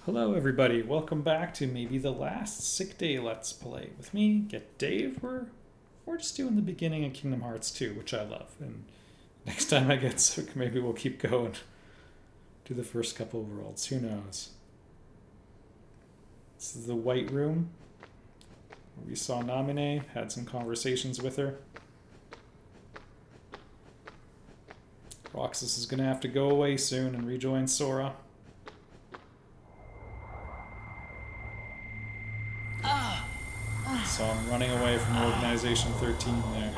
Hello, everybody. Welcome back to maybe the last Sick Day Let's Play. With me, Get Dave. We're just doing the beginning of Kingdom Hearts 2, which I love. And next time I get sick, maybe we'll keep going. Do the first couple of worlds. Who knows? This is the White Room. Where we saw Namine, had some conversations with her. Roxas is going to have to go away soon and rejoin Sora. So I'm running away from Organization 13 there.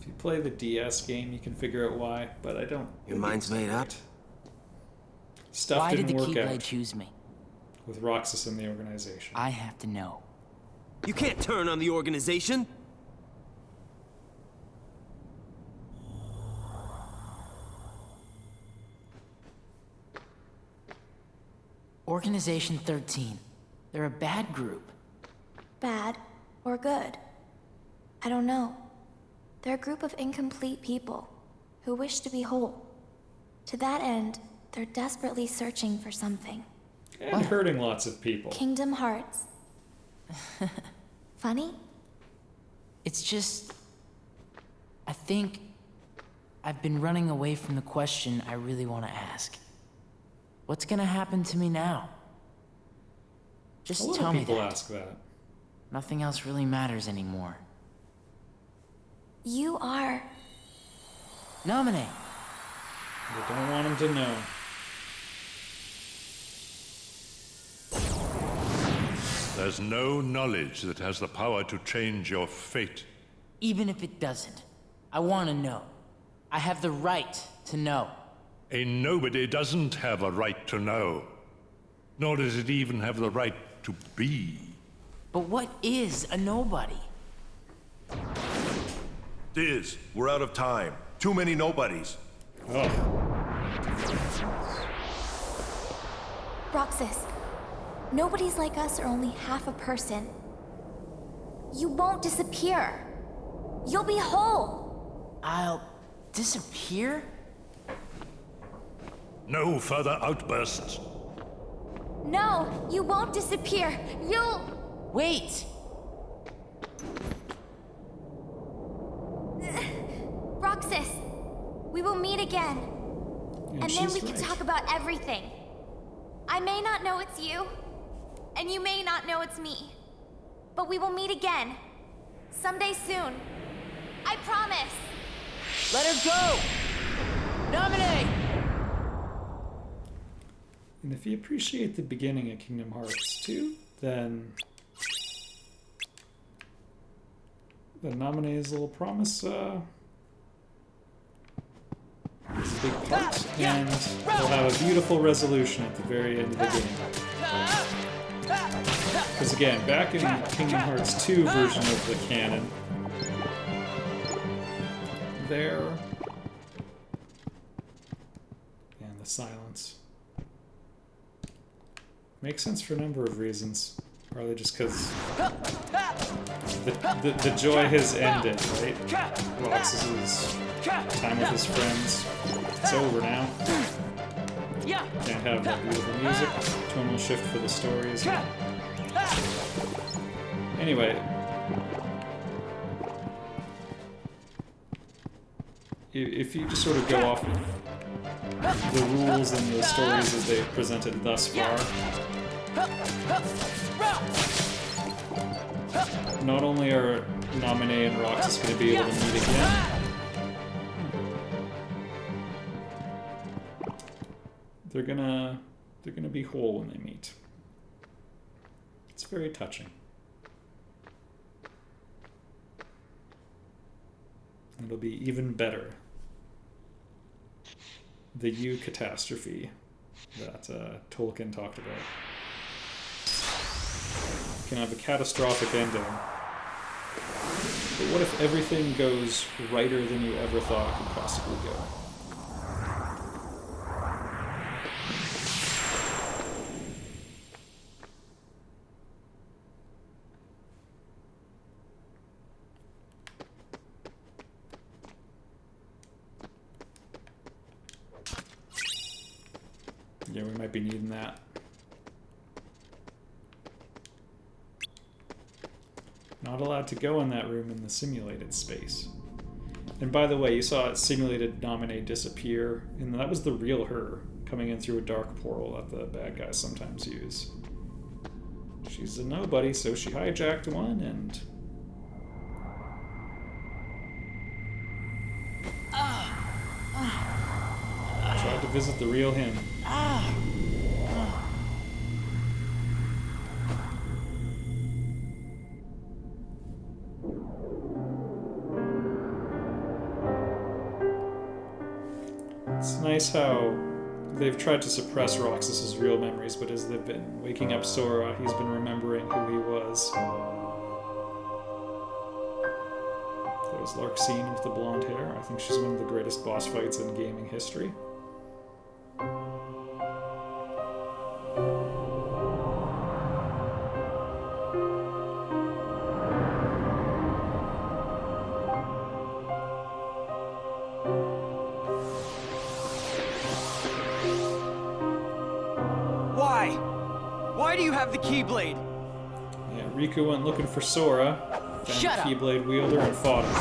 If you play the DS game, you can figure out why, but I don't. Your mind's made up? Stuff Why did didn't the work Keyblade out choose me? with Roxas in the organization. I have to know. You can't turn on the organization! Organization 13. They're a bad group. Bad or good? I don't know. They're a group of incomplete people who wish to be whole. To that end, they're desperately searching for something. And hurting lots of people. Kingdom Hearts. Funny? It's just... I think... I've been running away from the question I really want to ask. What's gonna happen to me now? A Just lot tell of me people that. ask that. Nothing else really matters anymore. You are... Nominate! We don't want him to know. There's no knowledge that has the power to change your fate. Even if it doesn't, I want to know. I have the right to know. A nobody doesn't have a right to know. Nor does it even have the right to be. But what is a nobody? Diz, we're out of time. Too many nobodies. Oh, Roxas. Nobodies like us are only half a person. You won't disappear. You'll be whole. I'll disappear? No further outbursts. No, you won't disappear. You'll... Wait! Roxas, we will meet again. And then she's we can right. talk about everything. I may not know it's you, and you may not know it's me. But we will meet again. Someday soon. I promise. Let her go! Nominate! And if you appreciate the beginning of Kingdom Hearts 2, then Namine's little promise is a big part, and we'll have a beautiful resolution at the very end of the game. Because again, back in Kingdom Hearts 2 version of the canon, there, and the silence. Makes sense for a number of reasons. Probably just because the joy has ended, right? Roxas's time with his friends. It's over now. Can't have that beautiful music. Tonal shift for the story as well. Anyway. If you just sort of go off of the rules and the stories as they've presented thus far, not only are Naminé and Roxas going to be able to meet again, they're gonna be whole when they meet. It's very touching. It'll be even better. The U catastrophe that Tolkien talked about. You can have a catastrophic ending. But what if everything goes righter than you ever thought it could possibly go? Yeah, we might be needing that. Not allowed to go in that room in the simulated space. And by the way, you saw a simulated nominee disappear, and that was the real her coming in through a dark portal that the bad guys sometimes use. She's a nobody, so she hijacked one and... tried to visit the real him. It's nice how they've tried to suppress Roxas's real memories, but as they've been waking up Sora, he's been remembering who he was. There's Larxene with the blonde hair. I think she's one of the greatest boss fights in gaming history. Why do you have the Keyblade? Yeah, Riku went looking for Sora, found the Keyblade wielder, and fought him.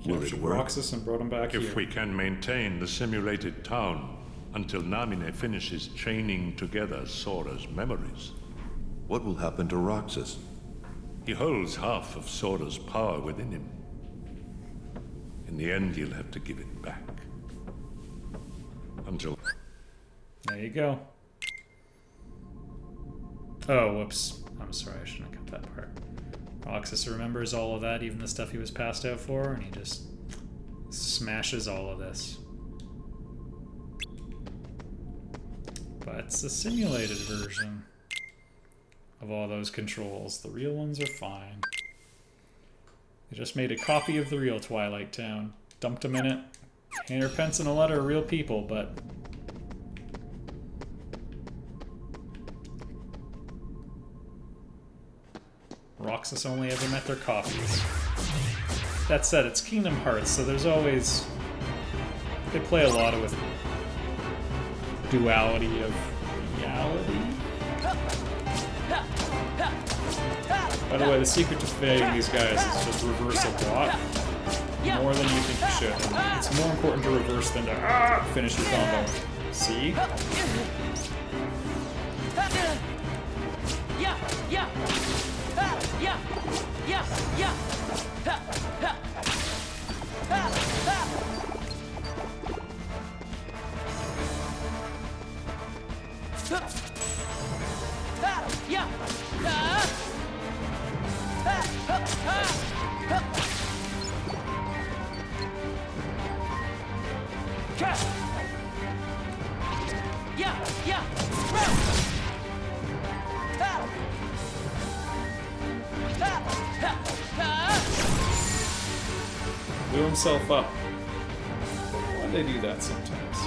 Captured Roxas and brought him back here. If we can maintain the simulated town until Namine finishes chaining together Sora's memories. What will happen to Roxas? He holds half of Sora's power within him. In the end, he'll have to give it back. Until... There you go. Oh, whoops. I'm sorry, I shouldn't have cut that part. Roxas remembers all of that, even the stuff he was passed out for, and he just smashes all of this. But it's the simulated version of all those controls. The real ones are fine. They just made a copy of the real Twilight Town. Dumped them in it. Hand her pence and a letter are real people, but... Roxas only ever met their copies. That said, it's Kingdom Hearts, so there's always... They play a lot with duality of reality. By the way, the secret to fighting these guys is just reverse a lot. More than you think you should. And it's more important to reverse than to finish your combo. See? Blew himself up. Why do they do that sometimes?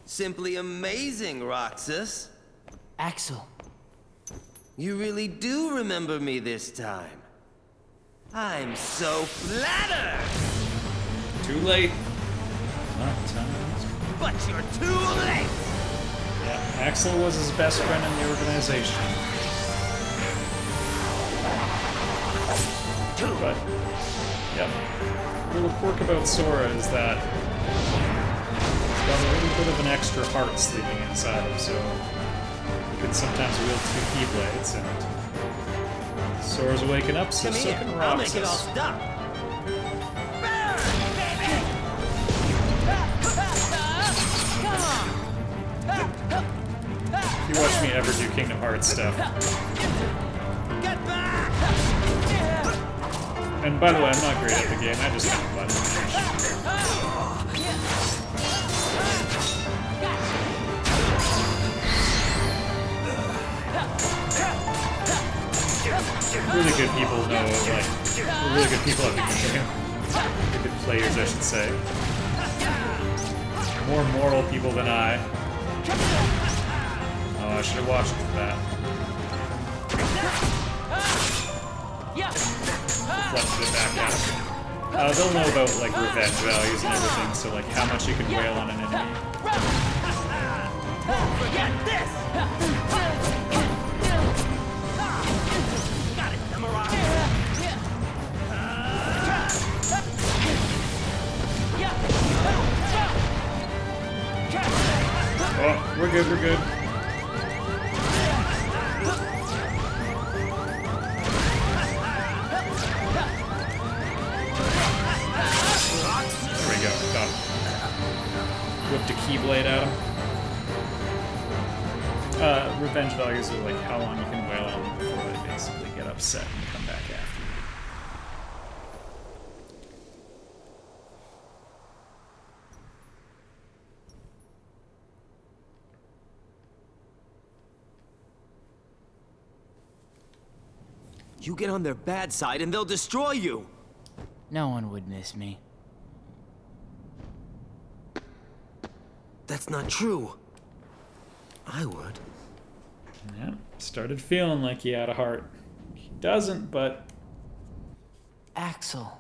Simply amazing, Roxas. Axel. You really do remember me this time. I'm so flattered! Too late. Sometimes. But you're too late! Yeah, Axel was his best friend in the organization. But, yep. The little quirk about Sora is that he's got a little bit of an extra heart sleeping inside him, so he can sometimes wield two Keyblades, and Sora's waking up, so Come so here, can I'll make it all Roxas. stop. Burn, baby! Come on! If you watch me ever do Kingdom Hearts stuff. Get back! And by the way, I'm not great at the game, I just have fun. Really good people know, like, really good people at the game. Really good players, I should say. More moral people than I. Oh, I should have watched that. Flushed it back out. They'll know about like revenge values and everything, so like how much you can wail on an enemy. Forget this! Got it, memorized. Oh, we're good, we're good. There we go, got him. Whipped a keyblade at him. Revenge values are like how long you can wail on them before they basically get upset and come back after you. You get on their bad side and they'll destroy you. No one would miss me. That's not true. I would. Yeah, started feeling like he had a heart. He doesn't, but Axel.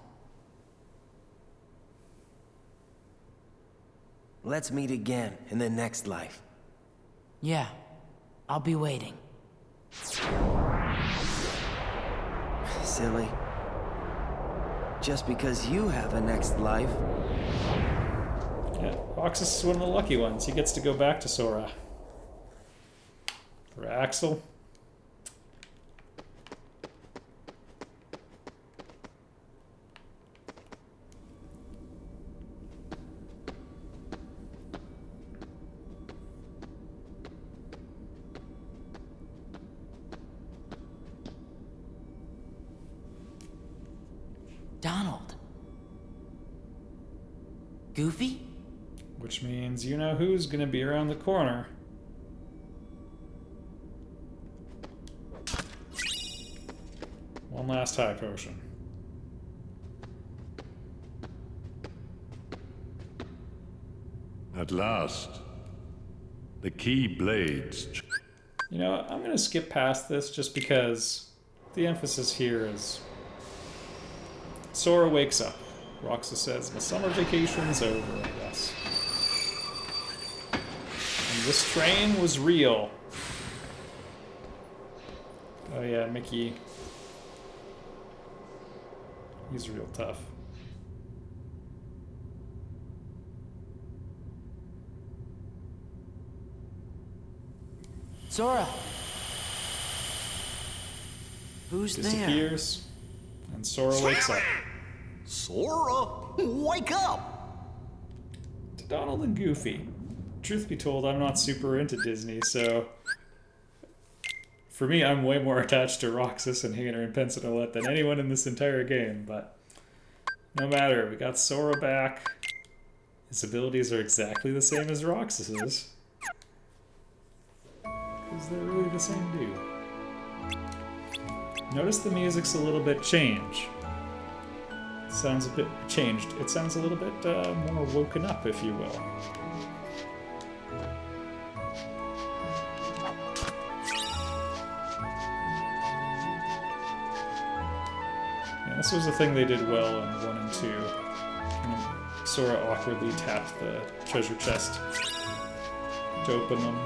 Let's meet again in the next life. Yeah, I'll be waiting. Silly. Just because you have a next life. yeah, Roxas is one of the lucky ones. He gets to go back to Sora. For Axel. Donald. Goofy? Which means you know who's gonna be around the corner. One last high potion. At last, the key blades. You know, I'm gonna skip past this just because the emphasis here is Sora wakes up. Roxas says, "My summer vacation's over, I guess." And this train was real. Oh yeah, Mickey. He's real tough. Sora! Who's there? Disappears. And Sora wakes up. Sora, wake up! To Donald and Goofy. Truth be told, I'm not super into Disney, so for me, I'm way more attached to Roxas and Hayner and Pensacola than anyone in this entire game, but no matter, we got Sora back. His abilities are exactly the same as Roxas's. Because they're really the same dude. Notice the music's a little bit changed. Sounds a bit changed. It sounds a little bit more woken up, if you will. Yeah, this was a thing they did well in 1 and 2. When Sora awkwardly tapped the treasure chest to open them.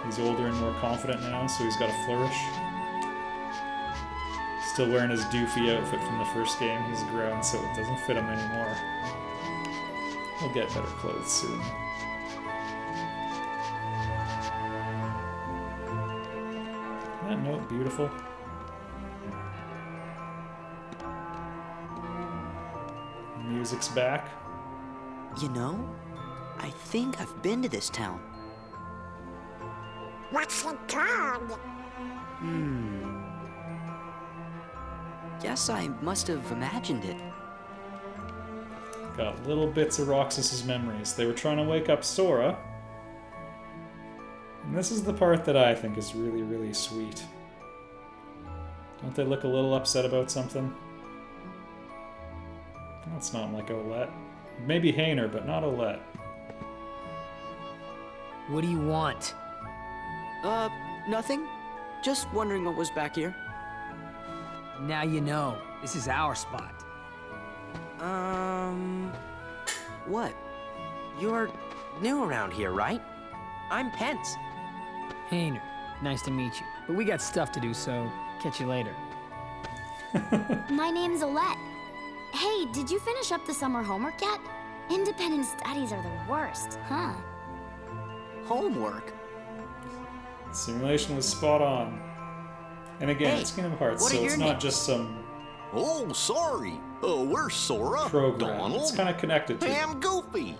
He's older and more confident now, so he's got a flourish. Still wearing his doofy outfit from the first game. He's grown, so it doesn't fit him anymore. He'll get better clothes soon. Isn't that note beautiful? Music's back. You know, I think I've been to this town. What's it called? Guess I must have imagined it. Got little bits of Roxas's memories. They were trying to wake up Sora. And this is the part that I think is really, really sweet. Don't they look a little upset about something? That's not like Olette. Maybe Hayner, but not Olette. What do you want? Nothing. Just wondering what was back here. Now you know. This is our spot. What? You're new around here, right? I'm Pence. Hayner, nice to meet you. But we got stuff to do, so catch you later. My name's Olette. Hey, did you finish up the summer homework yet? Independent studies are the worst, huh? Homework? Simulation was spot on. And again, Hey, it's Kingdom Hearts, what so are it's your not names? just some Oh, sorry. We're Sora, program. Donald, It's kind of connected to it. and Goofy.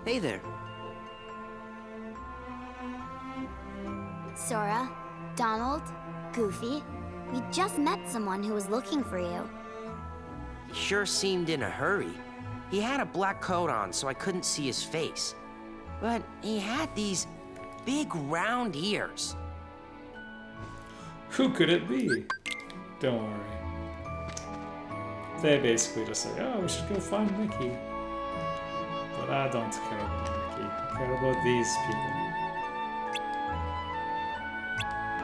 Hey there. Sora, Donald, Goofy. We just met someone who was looking for you. He sure seemed in a hurry. He had a black coat on, so I couldn't see his face. But he had these big round ears. Who could it be? Don't worry. They basically just say, oh, we should go find Mickey. But I don't care about Mickey. I care about these people.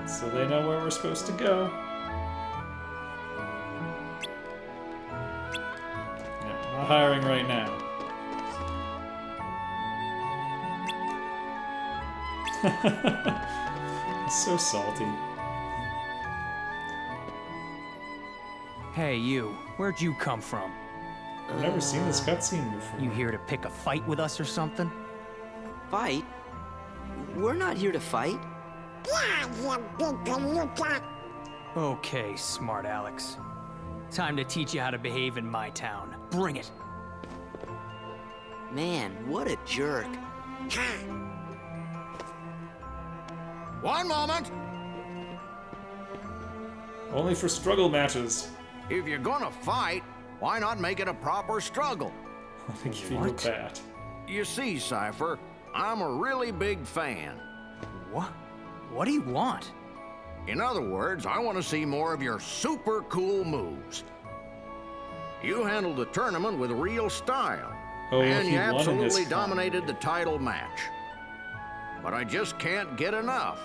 So they know where we're supposed to go. Yeah, not hiring right now. It's so salty. Hey, you. Where'd you come from? I've never seen this cutscene before. You here to pick a fight with us or something? Fight? We're not here to fight. Okay, smart Alex. Time to teach you how to behave in my town. Bring it. Man, what a jerk. One moment. Only for struggle matches. If you're gonna fight, why not make it a proper struggle? I think if you go bat. You see, Cypher, I'm a really big fan. What? What do you want? In other words, I want to see more of your super cool moves. You handled the tournament with real style, Oh, and he you won in this absolutely fight. dominated the title match. But I just can't get enough.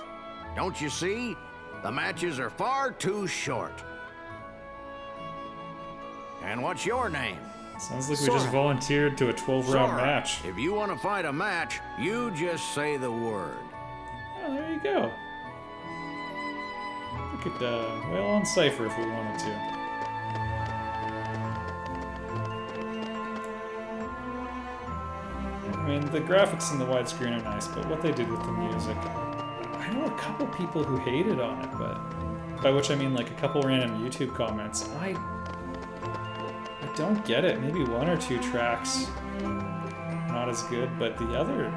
Don't you see? The matches are far too short. And what's your name? Sounds like we just volunteered to a 12-round Sora. match. If you want to fight a match, you just say the word. Oh, there you go. We could wail on Cypher if we wanted to. I mean, the graphics in the widescreen are nice, but what they did with the music... I know a couple people who hated on it, but... By which I mean, like, a couple random YouTube comments. I don't get it. Maybe one or two tracks not as good, but the other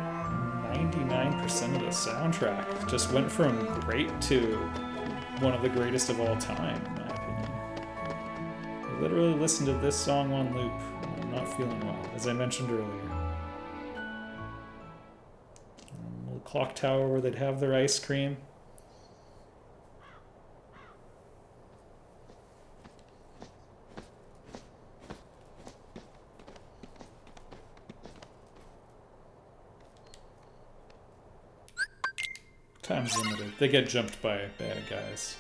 99% of the soundtrack just went from great to one of the greatest of all time, in my opinion. I literally listened to this song on loop when I'm not feeling well, as I mentioned earlier. A little clock tower where they'd have their ice cream. Time's limited. They get jumped by bad guys.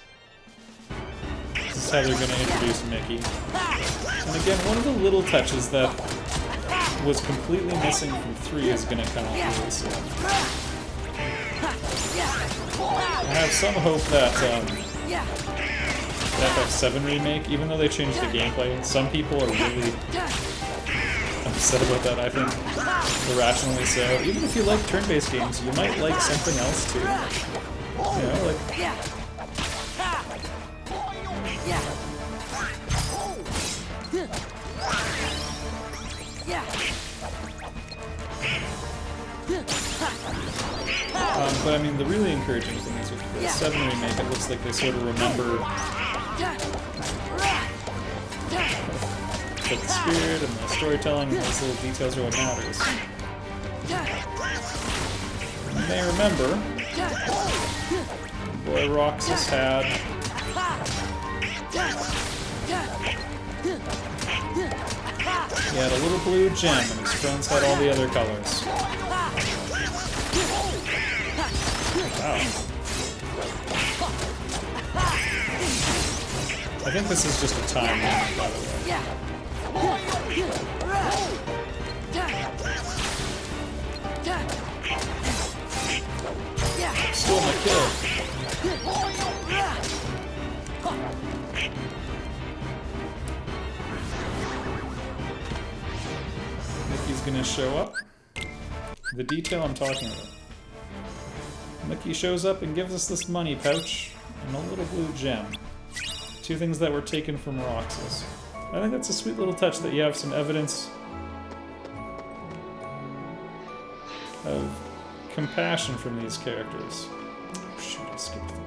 This is how they're going to introduce Mickey. And again, one of the little touches that was completely missing from 3 is going to come up really soon. I have some hope that the FF7 remake, even though they changed the gameplay, some people are really upset about that, I think. Irrationally so. Even if you like turn-based games, you might like something else too. You know, like... but I mean, the really encouraging thing is with the 7 remake, it looks like they sort of remember but the spirit and the storytelling and those little details are what matters. You may remember, boy Roxas had he had a little blue gem and his friends had all the other colors. Wow. I think this is just a time limit, by the way. Stole my kill. Mickey's gonna show up. The detail I'm talking about. Mickey shows up and gives us this money pouch and a little blue gem. Two things that were taken from Roxas. I think that's a sweet little touch that you have some evidence of compassion from these characters. Oh, shoot, I skipped the good.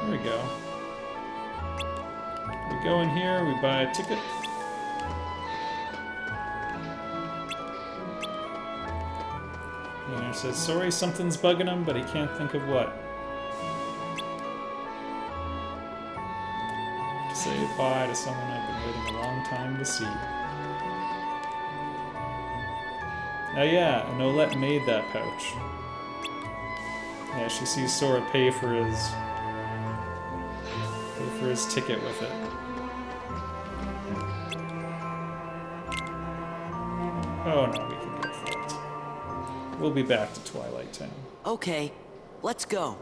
There we go. We go in here, we buy a ticket. And it says, sorry, something's bugging him, but he can't think of what. To say goodbye to someone I've been waiting a long time to see. Oh yeah, and Olette made that pouch. Yeah, she sees Sora pay for his ticket with it. Oh no, we can go for it. We'll be back to Twilight Town. Okay, let's go.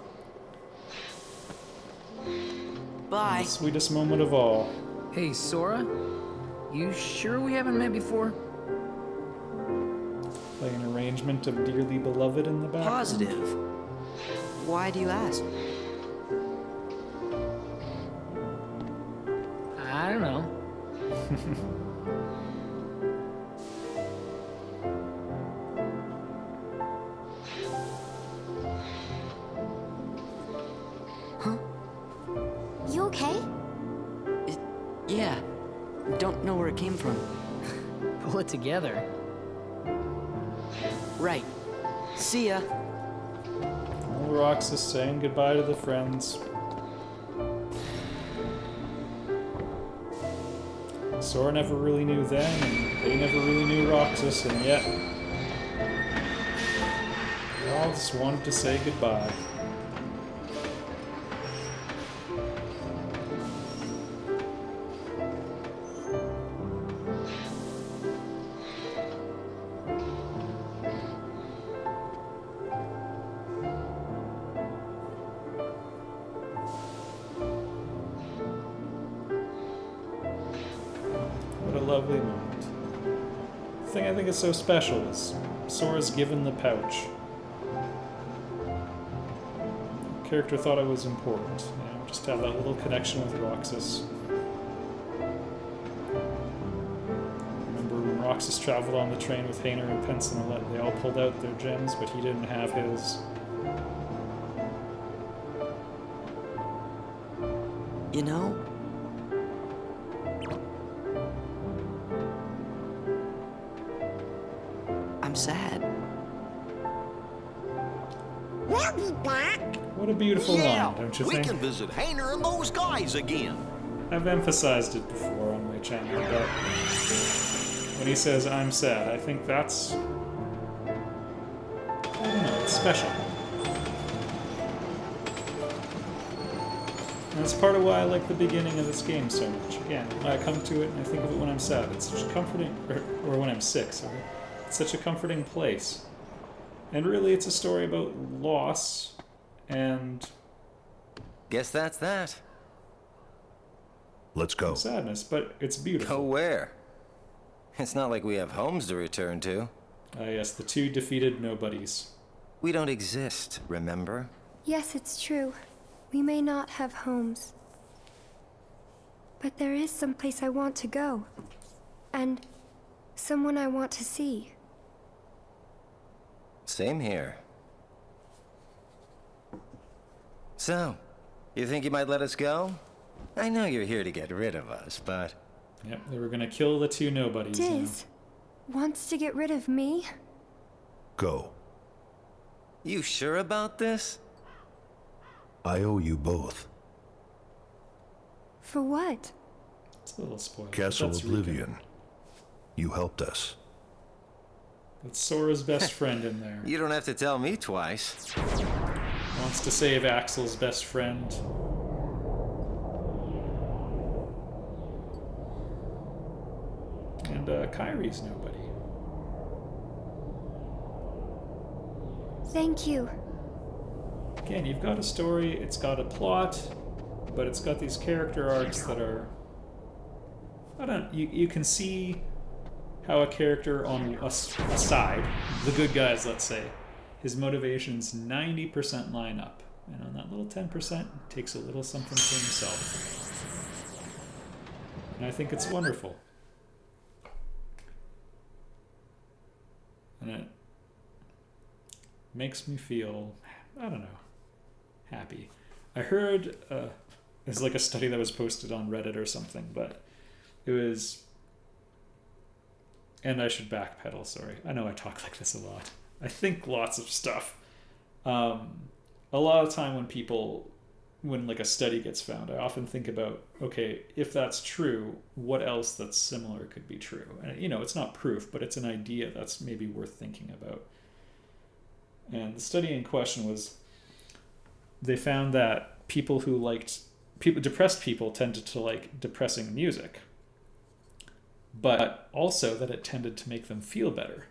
Bye. The sweetest moment of all. Hey, Sora? You sure we haven't met before? Play an arrangement of Dearly Beloved in the background. Positive. Why do you ask? I don't know. Huh? You okay? Yeah. Don't know where it came from. Pull it together. Right. See ya. Old Roxas saying goodbye to the friends. Sora never really knew them, and they never really knew Roxas, and yet they all just wanted to say goodbye. What a lovely moment. The thing I think is so special is Sora's given the pouch. The character thought it was important, you know, just to have that little connection with Roxas. Remember when Roxas traveled on the train with Hayner and Pence and Olette, they all pulled out their gems, but he didn't have his. You know, I'm sad. We'll be back. What a beautiful Yeah, line, don't you we think? can visit Hayner and those guys again. I've emphasized it before on my channel, but when he says, I'm sad, I think that's, I don't know, it's special. And that's part of why I like the beginning of this game so much. Again, when I come to it and I think of it when I'm sad, it's such a comforting, or when I'm sick, sorry. It's such a comforting place. And really, it's a story about loss and Guess that's that. Let's go. sadness, but it's beautiful. Go where? It's not like we have homes to return to. Yes, the two defeated nobodies. We don't exist, remember? Yes, it's true. We may not have homes. But there is some place I want to go. And someone I want to see. Same here. So, you think you might let us go? I know you're here to get rid of us, but... Yep, they were gonna kill the two nobodies. you know. Diz wants to get rid of me? Go. You sure about this? I owe you both. For what? It's a little spoiled. but Castle that's Oblivion. You helped us. That's Sora's best friend in there. You don't have to tell me twice. Wants to save Axel's best friend. And Kyrie's nobody. Thank you. Again, you've got a story, it's got a plot, but it's got these character arcs that are... you can see how a character on a side, the good guys, let's say, his motivations 90% line up. And on that little 10%, takes a little something for himself. And I think it's wonderful. And it makes me feel, I don't know, happy. I heard, there's like a study that was posted on Reddit or something, but it was, and I should backpedal, sorry. I know I talk like this a lot. I think lots of stuff. A lot of time when like a study gets found, I often think about, okay, if that's true, what else that's similar could be true? And you know, it's not proof, but it's an idea that's maybe worth thinking about. And the study in question was, they found that depressed people tended to like depressing music, but also that it tended to make them feel better.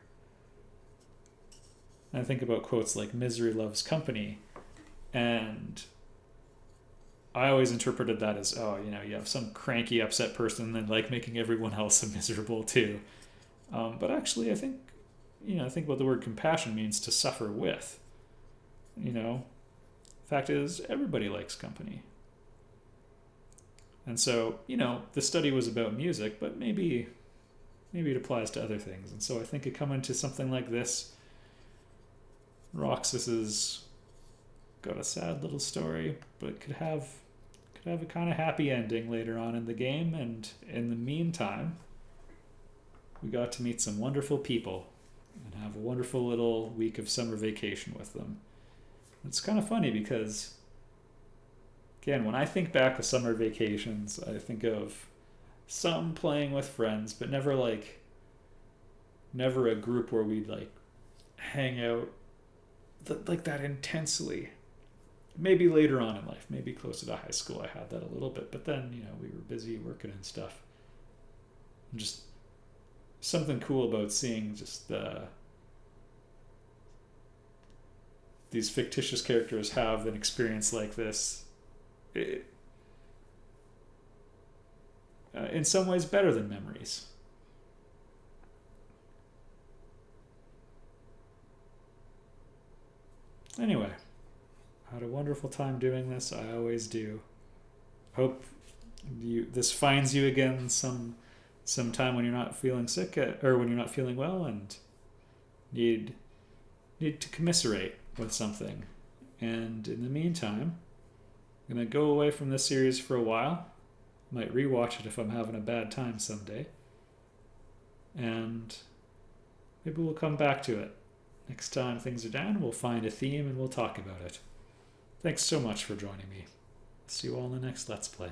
And I think about quotes like "misery loves company," and I always interpreted that as, oh, you know, you have some cranky, upset person and like making everyone else miserable too. But actually, I think about the word compassion means to suffer with. You know, fact is, everybody likes company. And so, you know, the study was about music, but maybe it applies to other things. And so I think it coming to something like this, Roxas has got a sad little story, but could have a kind of happy ending later on in the game. And in the meantime, we got to meet some wonderful people and have a wonderful little week of summer vacation with them. It's kind of funny because, again, when I think back of summer vacations, I think of some playing with friends, but never a group where we'd like hang out like that intensely. Maybe later on in life, maybe closer to high school, I had that a little bit, but then, you know, we were busy working and stuff. And just something cool about seeing just these fictitious characters have an experience like this. In some ways better than memories. Anyway, I had a wonderful time doing this. I always do. Hope this finds you again some time when you're not feeling sick or when you're not feeling well and need to commiserate with something. And in the meantime, I'm gonna go away from this series for a while. Might rewatch it if I'm having a bad time someday. And maybe we'll come back to it. Next time things are down, we'll find a theme and we'll talk about it. Thanks so much for joining me. See you all in the next Let's Play.